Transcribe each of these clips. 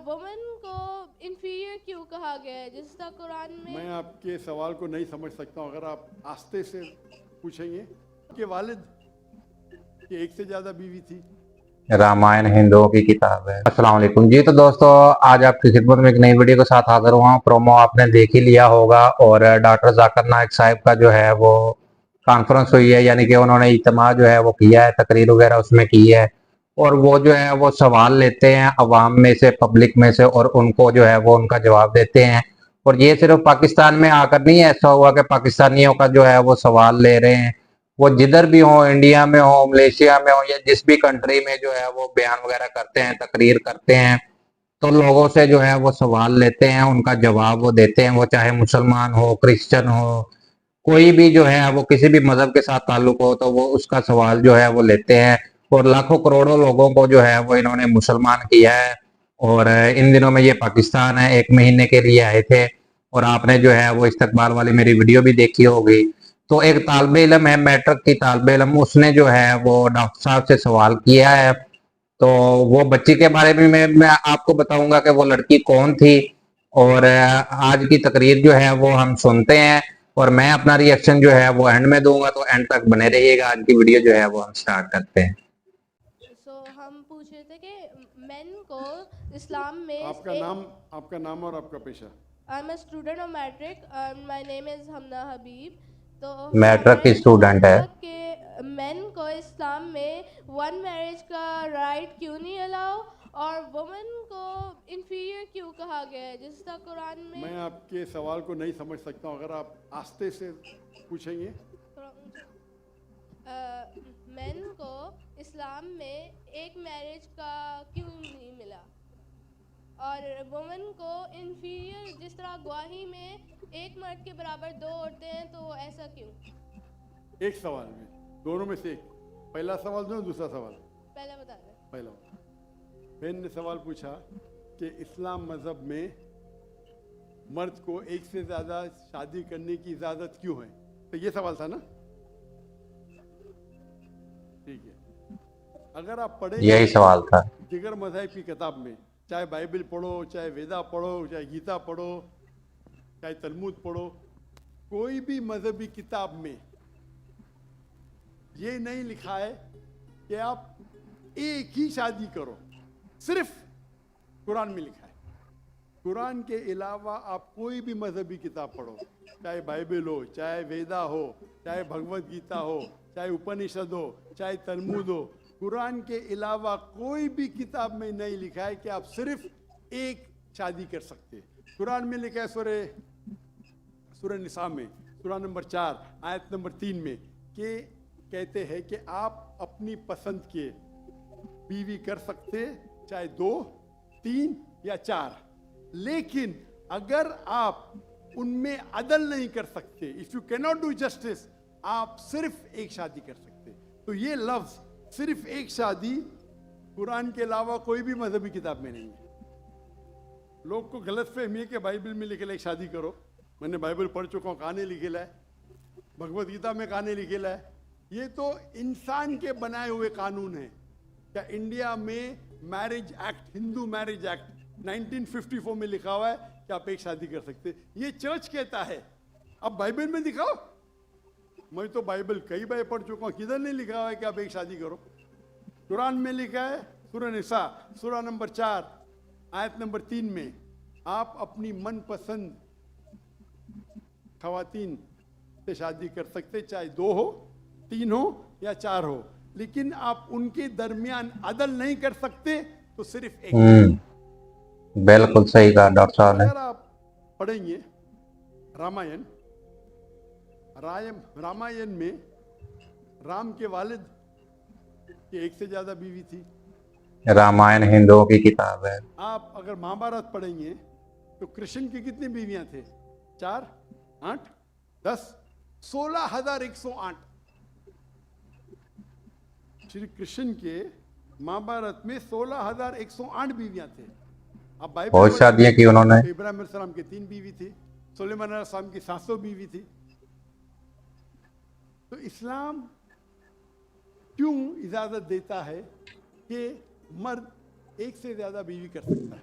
Women کو inferior کیوں کہا گیا ہے جس طرح قرآن میں آپ کے سوال کو نہیں سمجھ سکتا ہوں. اگر آپ آستے سے پوچھیں گے کہ والد کی ایک سے زیادہ بیوی تھی. رامائن ہندوؤں کی کتاب ہے. السلام علیکم جی. تو دوستو آج آپ کی خدمت میں ایک نئی ویڈیو کے ساتھ حاضر ہوا ہوں. پرومو آپ نے دیکھ ہی لیا ہوگا اور ڈاکٹر ذاکر نائک صاحب کا جو ہے وہ کانفرنس ہوئی ہے, یعنی کہ انہوں نے اجتماع جو ہے وہ کیا ہے, تقریر وغیرہ اس میں کی ہے, اور وہ جو ہے وہ سوال لیتے ہیں عوام میں سے, پبلک میں سے, اور ان کو جو ہے وہ ان کا جواب دیتے ہیں. اور یہ صرف پاکستان میں آ کر نہیں ایسا ہوا کہ پاکستانیوں کا جو ہے وہ سوال لے رہے ہیں, وہ جدھر بھی ہوں, انڈیا میں ہوں, ملیشیا میں ہوں, یا جس بھی کنٹری میں جو ہے وہ بیان وغیرہ کرتے ہیں, تقریر کرتے ہیں, تو لوگوں سے جو ہے وہ سوال لیتے ہیں, ان کا جواب وہ دیتے ہیں. وہ چاہے مسلمان ہو, کرسچن ہو, کوئی بھی جو ہے وہ کسی بھی مذہب کے ساتھ تعلق ہو, تو وہ اس کا سوال جو ہے وہ لیتے ہیں. اور لاکھوں کروڑوں لوگوں کو جو ہے وہ انہوں نے مسلمان کیا ہے. اور ان دنوں میں یہ پاکستان ہے, 1 مہینے کے لیے آئے تھے, اور آپ نے جو ہے وہ استقبال والی میری ویڈیو بھی دیکھی ہوگی. تو ایک طالب علم ہے, میٹرک کی طالب علم, اس نے جو ہے وہ ڈاکٹر صاحب سے سوال کیا ہے. تو وہ بچی کے بارے میں آپ کو بتاؤں گا کہ وہ لڑکی کون تھی, اور آج کی تقریر جو ہے وہ ہم سنتے ہیں, اور میں اپنا ری ایکشن جو ہے وہ اینڈ میں دوں گا. تو اینڈ تک بنے رہیے گا. آج کی ویڈیو جو ہے وہ ہم سٹارٹ کرتے ہیں. ہم پوچھ رہے تھے کہ مین کو اسلام میں آپ کا نام اور آپ کا پیشہ. I am a student of matric and my name is Hamna Habib. تو میٹرک ہمارا کی یہ سوال اسٹوڈنٹ ہے. تھا کہ مین کو اسلام میں 1 میرج کا رائٹ کیوں نہیں الاؤ, اور وومن کو انفیریئر کیوں کہا گیا ہے جس طرح قرآن میں آپ کے سوال کو نہیں سمجھ سکتا ہوں. اگر آپ آستے سے پوچھیں گے. مین کو اسلام میں 1 میرج کا کیوں نہیں ملا, اور وومن کو انفیریئر جس طرح گواہی میں 1 مرد کے برابر 2 عورتیں ہیں, تو ایسا کیوں؟ ایک سوال میں دونوں میں سے ایک. پہلا سوال دو, دوسرا سوال. پہلا بتا دیں. پہلا بہن نے سوال پوچھا کہ اسلام مذہب میں مرد کو ایک سے زیادہ شادی کرنے کی اجازت کیوں ہے. تو یہ سوال تھا نا. ٹھیک ہے. اگر آپ پڑھیں یہی سوال تھا. دیگر مذاہب کی کتاب میں, چاہے بائبل پڑھو, چاہے ویدا پڑھو, چاہے گیتا پڑھو, چاہے تلمود پڑھو, کوئی بھی مذہبی کتاب میں یہ نہیں لکھا ہے کہ آپ ایک ہی شادی کرو. صرف قرآن میں لکھا ہے. قرآن کے علاوہ آپ کوئی بھی مذہبی کتاب پڑھو, چاہے بائبل ہو, چاہے ویدا ہو, چاہے بھگوت گیتا ہو, چاہے اپنشد ہو, چاہے تلمود ہو, قرآن کے علاوہ کوئی بھی کتاب میں نہیں لکھا ہے کہ آپ صرف ایک شادی کر سکتے. قرآن میں لکھا ہے سورہ نساء میں, سورہ نمبر 4 آیت نمبر 3 میں, کہ کہتے ہیں کہ آپ اپنی پسند کے بیوی کر سکتے, چاہے 2, 3 یا 4. لیکن اگر آپ ان میں عدل نہیں کر سکتے, if you cannot do justice, آپ صرف ایک شادی کر سکتے. تو یہ لفظ صرف ایک شادی قرآن کے علاوہ کوئی بھی مذہبی کتاب میں نہیں ہے. لوگ کو غلط فہمی ہے کہ بائبل میں لکھے ایک شادی کرو. میں نے بائبل پڑھ چکا ہوں, کہاں لکھے ہے, بھگوت گیتا میں کہاں لکھے ہے. یہ تو انسان کے بنائے ہوئے قانون ہیں. کیا انڈیا میں میرج ایکٹ, ہندو میرج ایکٹ 1954 میں لکھا ہوا ہے کہ آپ ایک شادی کر سکتے. یہ چرچ کہتا ہے. اب بائبل میں دکھاؤ. میں تو بائبل کئی بار پڑھ چکا ہوں, کدھر نہیں لکھا ہوا ہے کہ آپ ایک شادی کرو. قرآن میں لکھا ہے سورہ نساء سورہ نمبر 4 آیت نمبر 3 میں, آپ اپنی من پسند خواتین سے شادی کر سکتے, چاہے 2 ہو, 3 ہو یا 4 ہو, لیکن آپ ان کے درمیان عدل نہیں کر سکتے. تو صرف ایک. بالکل صحیح کہا ڈاکٹر صاحب نے. اگر آپ پڑھیں گے رامائن میں رام کے والد کی ایک سے زیادہ بیوی تھی. رامائن ہندوؤں کی کتاب ہے. آپ اگر مہابھارت پڑھیں گے تو کرشن کی کتنی بیویاں تھے؟ 4, 8, 10, 16,108. شری کرشن کے مہابھارت میں 16,108 بیویاں تھے. اب بہت شادیاں کی انہوں نے. ابراہیم علیہ السلام کی 3 بیوی تھی, سلیمان علیہ السلام کی 700 بیوی تھی. تو اسلام کیوں اجازت دیتا ہے کہ مرد ایک سے زیادہ بیوی کر سکتا ہے؟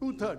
2/3।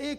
1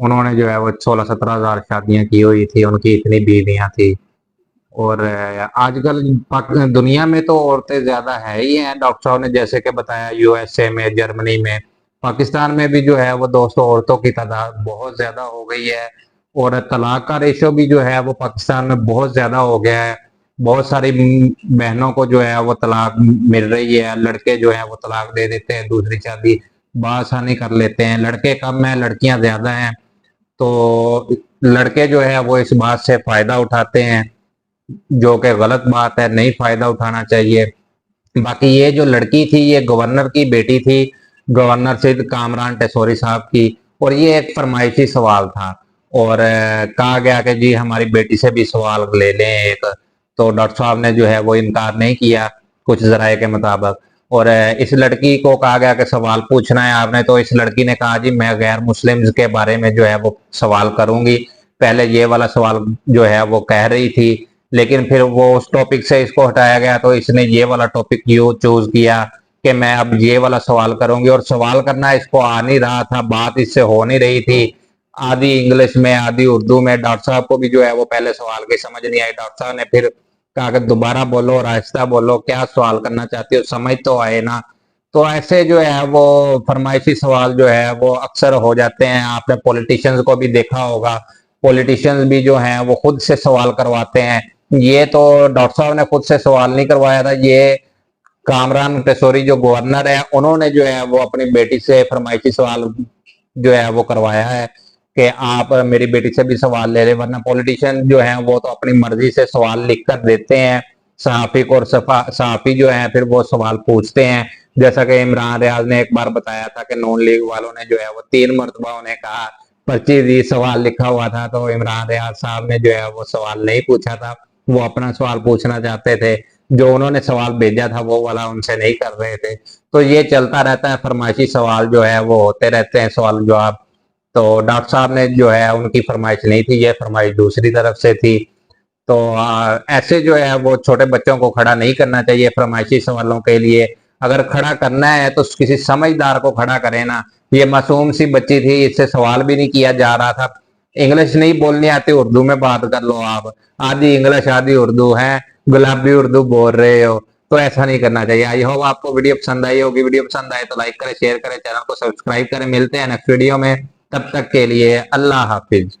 انہوں نے جو ہے وہ 16-17 ہزار شادیاں کی ہوئی تھی, ان کی اتنی بیویاں تھی. اور آج کل دنیا میں تو عورتیں زیادہ ہے ہی ہیں, ڈاکٹر صاحب نے جیسے کہ بتایا یو ایس اے میں, جرمنی میں, پاکستان میں بھی جو ہے وہ دوستوں عورتوں کی تعداد بہت زیادہ ہو گئی ہے. اور طلاق کا ریشو بھی جو ہے وہ پاکستان میں بہت زیادہ ہو گیا ہے. بہت ساری بہنوں کو جو ہے وہ طلاق مل رہی ہے, لڑکے جو ہے وہ طلاق دے دیتے ہیں, دوسری شادی بآسانی کر لیتے ہیں. لڑکے کم ہیں, لڑکیاں زیادہ ہیں, تو لڑکے جو ہے وہ اس بات سے فائدہ اٹھاتے ہیں, جو کہ غلط بات ہے, نہیں فائدہ اٹھانا چاہیے. باقی یہ جو لڑکی تھی یہ گورنر کی بیٹی تھی, گورنر سندھ کامران ٹیسوری صاحب کی, اور یہ ایک فرمائشی سوال تھا, اور کہا گیا کہ جی ہماری بیٹی سے بھی سوال لے لیں ایک. تو ڈاکٹر صاحب نے جو ہے وہ انکار نہیں کیا کچھ ذرائع کے مطابق, اور اس لڑکی کو کہا گیا کہ سوال پوچھنا ہے آپ نے, تو اس لڑکی نے کہا جی میں غیر مسلمز کے بارے میں جو ہے وہ سوال کروں گی. پہلے یہ والا سوال جو ہے وہ کہہ رہی تھی, لیکن پھر وہ اس ٹاپک سے اس کو ہٹایا گیا, تو اس نے یہ والا ٹاپک یوں چوز کیا کہ میں اب یہ والا سوال کروں گی. اور سوال کرنا اس کو آ نہیں رہا تھا, بات اس سے ہو نہیں رہی تھی, آدھی انگلش میں آدھی اردو میں. ڈاکٹر صاحب کو بھی جو ہے وہ پہلے سوال کی سمجھ نہیں آئی, ڈاکٹر صاحب نے پھر کہا کہ دوبارہ بولو, آہستہ بولو, کیا سوال کرنا چاہتی ہو, سمجھ تو آئے نا. تو ایسے جو ہے وہ فرمائشی سوال جو ہے وہ اکثر ہو جاتے ہیں. آپ نے پولیٹیشنز کو بھی دیکھا ہوگا, پولیٹیشنز بھی جو ہیں وہ خود سے سوال کرواتے ہیں. یہ تو ڈاکٹر صاحب نے خود سے سوال نہیں کروایا تھا, یہ کامران ٹیسوری جو گورنر ہے انہوں نے جو ہے وہ اپنی بیٹی سے فرمائشی سوال جو ہے وہ کروایا ہے کہ آپ میری بیٹی سے بھی سوال لے لیں. ورنہ پولیٹیشین جو ہیں وہ تو اپنی مرضی سے سوال لکھ کر دیتے ہیں صحافی کو, اور صحافی جو ہیں پھر وہ سوال پوچھتے ہیں. جیسا کہ عمران ریاض نے ایک بار بتایا تھا کہ نون لیگ والوں نے جو ہے وہ 3 مرتبہ انہیں کہا 25 سوال لکھا ہوا تھا, تو عمران ریاض صاحب نے جو ہے وہ سوال نہیں پوچھا تھا, وہ اپنا سوال پوچھنا چاہتے تھے, جو انہوں نے سوال بھیجا تھا وہ والا ان سے نہیں کر رہے تھے. تو یہ چلتا رہتا ہے, فرمائشی سوال جو ہے وہ ہوتے رہتے ہیں, سوال جواب. تو ڈاکٹر صاحب نے جو ہے ان کی فرمائش نہیں تھی, یہ فرمائش دوسری طرف سے تھی. تو ایسے جو ہے وہ چھوٹے بچوں کو کھڑا نہیں کرنا چاہیے فرمائشی سوالوں کے لیے. اگر کھڑا کرنا ہے تو کسی سمجھدار کو کھڑا کرے نا. یہ معصوم سی بچی تھی, اس سے سوال بھی نہیں کیا جا رہا تھا. انگلش نہیں بولنی آتی, اردو میں بات کر لو آپ, آدھی انگلش آدھی اردو ہے, گلابی اردو بول رہے ہو, تو ایسا نہیں کرنا چاہیے. آئی ہوپ آپ کو ویڈیو پسند آئی ہوگی, ویڈیو پسند آئے تو لائک کریں, شیئر کریں, چینل کو سبسکرائب کریں. ملتے ہیں نیکسٹ ویڈیو میں, تب تک کے لیے اللہ حافظ.